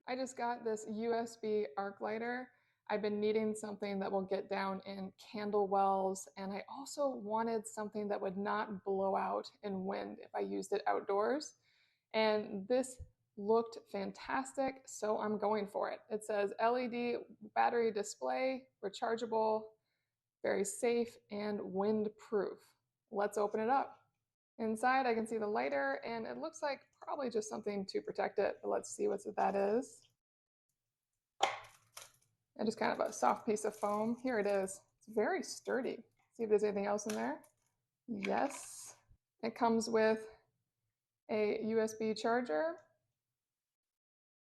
I just got this USB arc lighter. I've been needing something that will get down in candle wells, and I also wanted something that would not blow out in wind if I used it outdoors. And this looked fantastic, so I'm going for it. It says LED battery display, rechargeable, very safe, and windproof. Let's open it up. Inside, I can see the lighter, and it looks like probably just something to protect it, but let's see what that is. And just kind of a soft piece of foam. Here it is. It's very sturdy. See if there's anything else in there. Yes. It comes with a USB charger,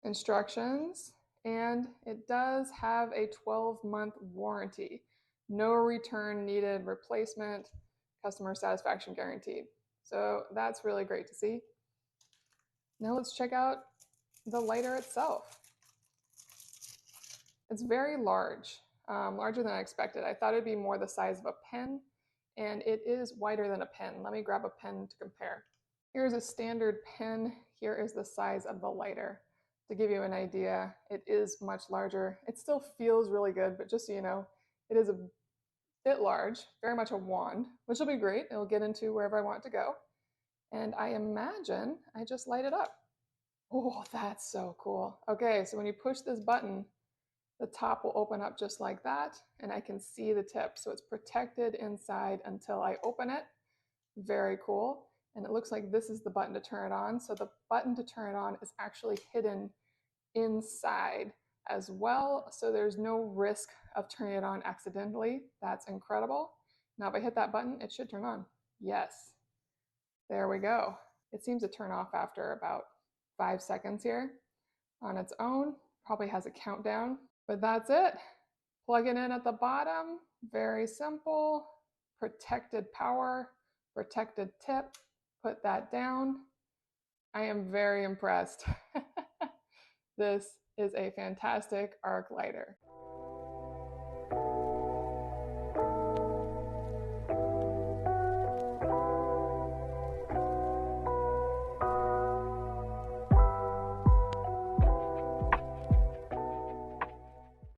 instructions, and it does have a 12-month warranty. No return needed, replacement, customer satisfaction guaranteed. So that's really great to see. Now let's check out the lighter itself. It's very large, larger than I expected. I thought it'd be more the size of a pen, and it is wider than a pen. Let me grab a pen to compare. Here's a standard pen. Here is the size of the lighter. To give you an idea, it is much larger. It still feels really good, but just so you know, it is a bit large, very much a wand, which will be great. It'll get into wherever I want to go. And I imagine I just light it up. Oh, that's so cool. Okay, so when you push this button, the top will open up just like that, and I can see the tip. So it's protected inside until I open it. Very cool. And it looks like this is the button to turn it on. So the button to turn it on is actually hidden inside as well. So there's no risk of turning it on accidentally. That's incredible. Now if I hit that button, it should turn on. Yes. There we go. It seems to turn off after about 5 seconds here on its own. Probably has a countdown. But that's it. Plug it in at the bottom. Very simple. Protected power, protected tip. Put that down. I am very impressed. This is a fantastic arc lighter.